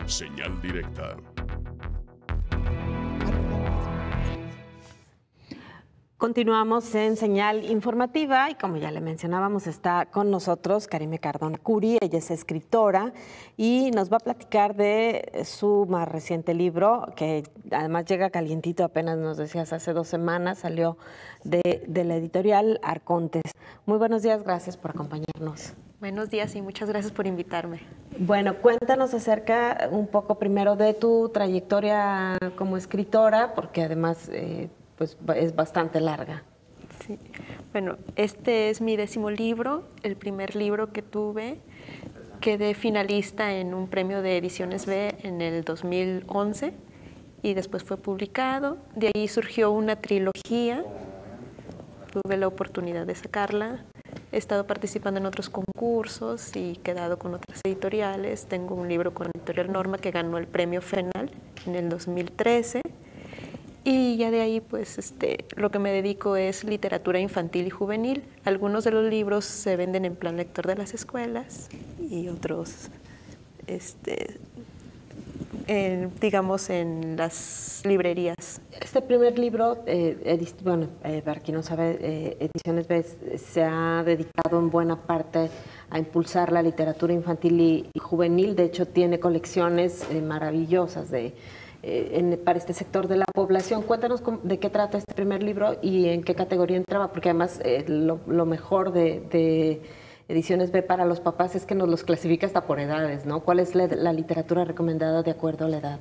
Señal directa. Continuamos en Señal Informativa y como ya le mencionábamos, está con nosotros Karime Cardona Curi. Ella es escritora y nos va a platicar de su más reciente libro, que además llega calientito, apenas nos decías, hace 2 semanas, salió de la editorial Arcontes. Muy buenos días, gracias por acompañarnos. Buenos días y muchas gracias por invitarme. Bueno, cuéntanos acerca un poco primero de tu trayectoria como escritora, porque además pues es bastante larga. Sí. Bueno, este es mi 10º libro, el primer libro que tuve. Quedé finalista en un premio de Ediciones B en el 2011 y después fue publicado. De ahí surgió una trilogía, tuve la oportunidad de sacarla. He estado participando en otros concursos y quedado con otras editoriales. Tengo un libro con Editorial Norma que ganó el premio FENAL en el 2013. Y ya de ahí, pues, lo que me dedico es literatura infantil y juvenil. Algunos de los libros se venden en plan lector de las escuelas y otros, digamos, en las librerías. Este primer libro, para quien no sabe, Ediciones B se ha dedicado en buena parte a impulsar la literatura infantil y juvenil. De hecho, tiene colecciones maravillosas para este sector de la población. Cuéntanos de qué trata este primer libro y en qué categoría entraba, porque además lo mejor de Ediciones B para los papás es que nos los clasifica hasta por edades, ¿no? ¿Cuál es la literatura recomendada de acuerdo a la edad?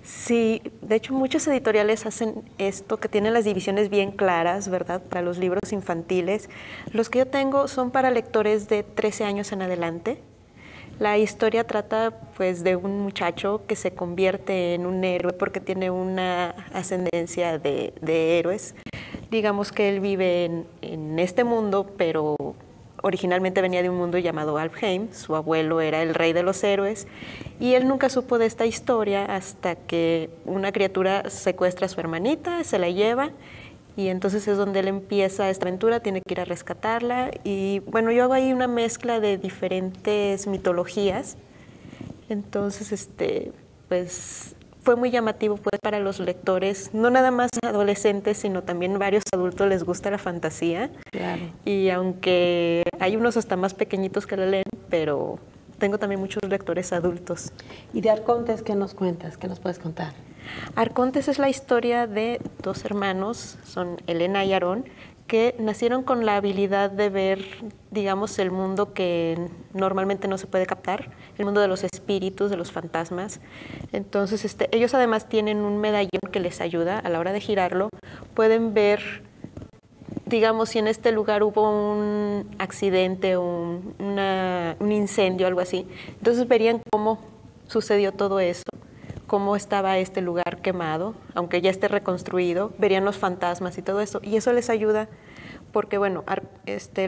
Sí, de hecho muchos editoriales hacen esto, que tienen las divisiones bien claras, ¿verdad? Para los libros infantiles. Los que yo tengo son para lectores de 13 años en adelante. La historia trata pues de un muchacho que se convierte en un héroe porque tiene una ascendencia de héroes. Digamos que él vive en este mundo, pero originalmente venía de un mundo llamado Alfheim. Su abuelo era el rey de los héroes y él nunca supo de esta historia hasta que una criatura secuestra a su hermanita, se la lleva. Y entonces es donde él empieza esta aventura, tiene que ir a rescatarla. Y bueno, yo hago ahí una mezcla de diferentes mitologías. Entonces, pues fue muy llamativo pues, para los lectores, no nada más adolescentes, sino también varios adultos les gusta la fantasía. Claro. Y aunque hay unos hasta más pequeñitos que la leen, pero tengo también muchos lectores adultos. ¿Y de Arcontes qué nos cuentas? ¿Qué nos puedes contar? Arcontes es la historia de 2 hermanos, son Elena y Aarón, que nacieron con la habilidad de ver, digamos, el mundo que normalmente no se puede captar, el mundo de los espíritus, de los fantasmas. Entonces, ellos además tienen un medallón que les ayuda a la hora de girarlo. Pueden ver, digamos, si en este lugar hubo un accidente o un incendio, algo así. Entonces verían cómo sucedió todo eso, cómo estaba este lugar quemado, aunque ya esté reconstruido, verían los fantasmas y todo eso. Y eso les ayuda porque, bueno,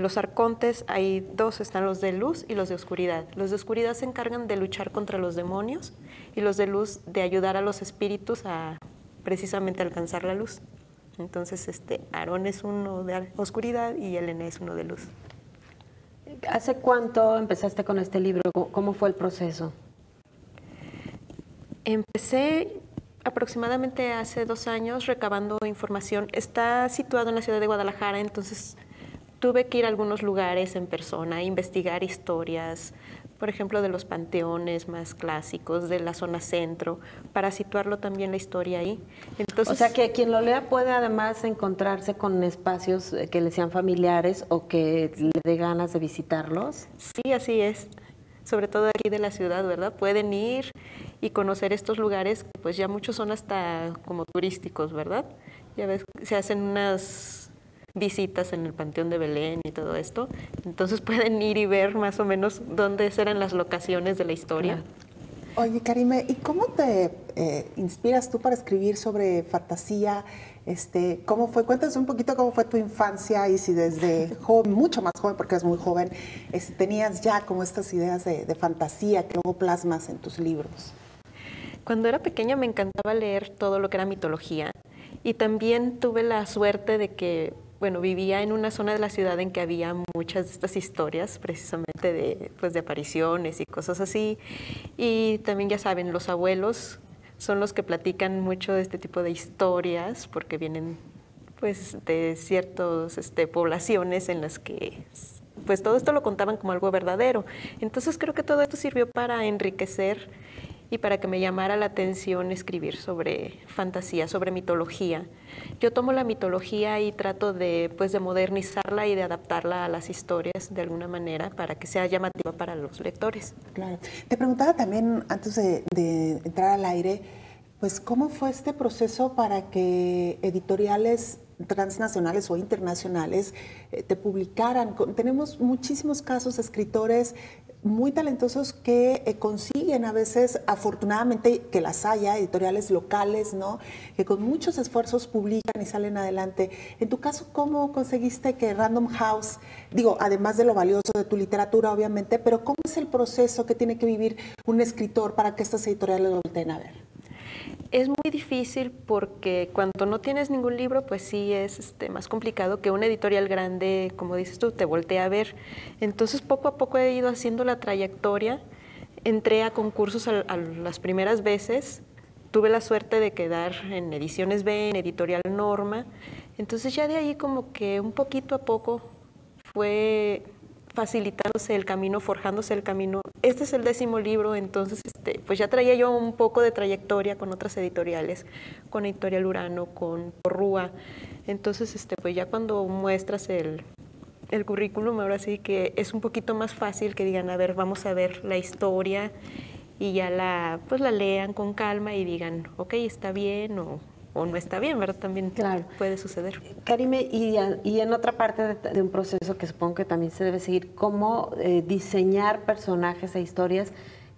los arcontes, hay 2, están los de luz y los de oscuridad. Los de oscuridad se encargan de luchar contra los demonios y los de luz de ayudar a los espíritus a precisamente alcanzar la luz. Entonces, Aarón es uno de oscuridad y Elena es uno de luz. ¿Hace cuánto empezaste con este libro? ¿Cómo fue el proceso? Empecé aproximadamente hace 2 años recabando información. Está situado en la ciudad de Guadalajara, entonces tuve que ir a algunos lugares en persona, investigar historias, por ejemplo, de los panteones más clásicos, de la zona centro, para situarlo también la historia ahí. Entonces, o sea, que quien lo lea puede además encontrarse con espacios que le sean familiares o que le dé ganas de visitarlos. Sí, así es. Sobre todo aquí de la ciudad, ¿verdad? Pueden ir y conocer estos lugares, pues ya muchos son hasta como turísticos, ¿verdad? Ya ves, se hacen unas visitas en el Panteón de Belén y todo esto, entonces pueden ir y ver más o menos dónde eran las locaciones de la historia. Oye, Karime, ¿y cómo te inspiras tú para escribir sobre fantasía? ¿Cómo fue? Cuéntanos un poquito cómo fue tu infancia y si desde joven, mucho más joven porque eres muy joven, tenías ya como estas ideas de fantasía que luego plasmas en tus libros. Cuando era pequeña me encantaba leer todo lo que era mitología y también tuve la suerte de que bueno, vivía en una zona de la ciudad en que había muchas de estas historias, precisamente de, pues, de apariciones y cosas así. Y también, ya saben, los abuelos son los que platican mucho de este tipo de historias, porque vienen, pues, de ciertas poblaciones en las que, pues, todo esto lo contaban como algo verdadero. Entonces creo que todo esto sirvió para enriquecer y para que me llamara la atención escribir sobre fantasía, sobre mitología. Yo tomo la mitología y trato de, pues, de modernizarla y de adaptarla a las historias de alguna manera para que sea llamativa para los lectores. Claro. Te preguntaba también, antes de entrar al aire, pues, ¿cómo fue este proceso para que editoriales transnacionales o internacionales te publicaran? Tenemos muchísimos casos de escritores muy talentosos que consiguen a veces, afortunadamente que las haya, editoriales locales, ¿no? Que con muchos esfuerzos publican y salen adelante. En tu caso, ¿cómo conseguiste que Random House, digo, además de lo valioso de tu literatura, obviamente, pero cómo es el proceso que tiene que vivir un escritor para que estas editoriales lo volteen a ver? Es muy difícil porque cuando no tienes ningún libro, pues sí es más complicado que una editorial grande, como dices tú, te voltee a ver. Entonces, poco a poco he ido haciendo la trayectoria. Entré a concursos a las primeras veces. Tuve la suerte de quedar en Ediciones B, en Editorial Norma. Entonces, ya de ahí como que un poquito a poco fue facilitándose el camino, forjándose el camino. Este es el 10º libro, entonces pues ya traía yo un poco de trayectoria con otras editoriales, con Editorial Urano, con Porrúa. Entonces, pues ya cuando muestras el currículum, ahora sí que es un poquito más fácil que digan, a ver, vamos a ver la historia, y ya pues la lean con calma y digan, ok, está bien o no está bien, ¿verdad? También claro, puede suceder. Karime, y en otra parte de un proceso que supongo que también se debe seguir, ¿cómo diseñar personajes e historias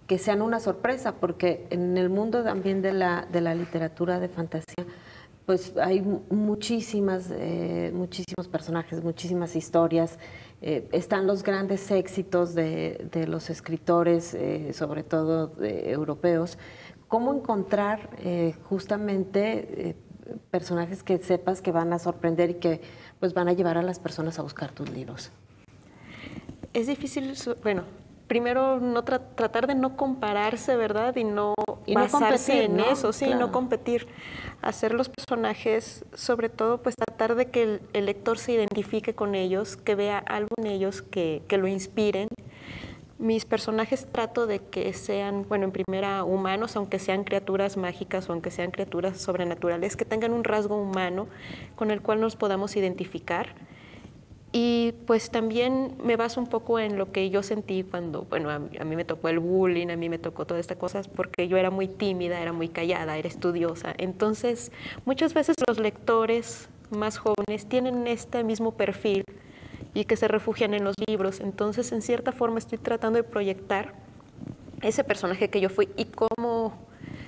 que sean una sorpresa? Porque en el mundo también de la literatura de fantasía, pues hay muchísimos personajes, muchísimas historias. Están los grandes éxitos de los escritores, sobre todo europeos. ¿Cómo encontrar justamente personajes que sepas que van a sorprender y que pues van a llevar a las personas a buscar tus libros? Es difícil, bueno, primero tratar de no compararse, ¿verdad? Y no basarse en eso, sí, claro. No competir. Hacer los personajes, sobre todo, pues tratar de que el lector se identifique con ellos, que vea algo en ellos que lo inspiren. Mis personajes trato de que sean, bueno, en primera humanos, aunque sean criaturas mágicas o aunque sean criaturas sobrenaturales, que tengan un rasgo humano con el cual nos podamos identificar. Y pues también me baso un poco en lo que yo sentí cuando, bueno, a mí me tocó el bullying, a mí me tocó todas estas cosas porque yo era muy tímida, era muy callada, era estudiosa. Entonces, muchas veces los lectores más jóvenes tienen este mismo perfil y que se refugian en los libros. Entonces, en cierta forma, estoy tratando de proyectar ese personaje que yo fui y cómo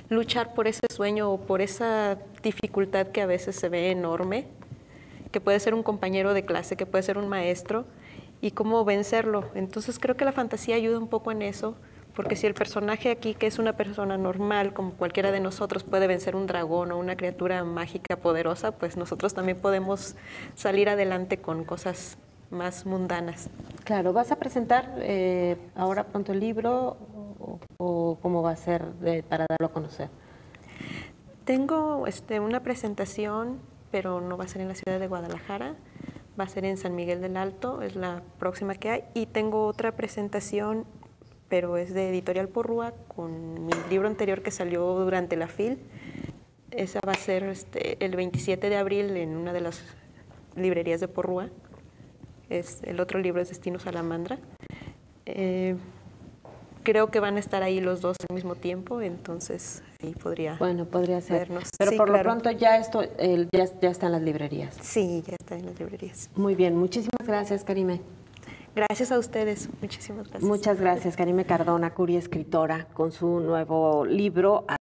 luchar por ese sueño o por esa dificultad que a veces se ve enorme, que puede ser un compañero de clase, que puede ser un maestro, y cómo vencerlo. Entonces, creo que la fantasía ayuda un poco en eso, porque si el personaje aquí, que es una persona normal, como cualquiera de nosotros, puede vencer un dragón o una criatura mágica poderosa, pues nosotros también podemos salir adelante con cosas más mundanas. Claro, ¿vas a presentar ahora pronto el libro o cómo va a ser para darlo a conocer? Tengo una presentación, pero no va a ser en la ciudad de Guadalajara, va a ser en San Miguel del Alto, es la próxima que hay, y tengo otra presentación, pero es de Editorial Porrúa, con mi libro anterior que salió durante la FIL. Esa va a ser el 27 de abril en una de las librerías de Porrúa. El otro libro es Destino Salamandra. Creo que van a estar ahí los dos al mismo tiempo, entonces ahí podría ser. Vernos. Pero sí, por claro. lo pronto ya ya está en las librerías. Sí, ya está en las librerías. Muy bien, muchísimas gracias, Karime. Gracias a ustedes, muchísimas gracias. Muchas gracias, Karime Cardona Curi, escritora, con su nuevo libro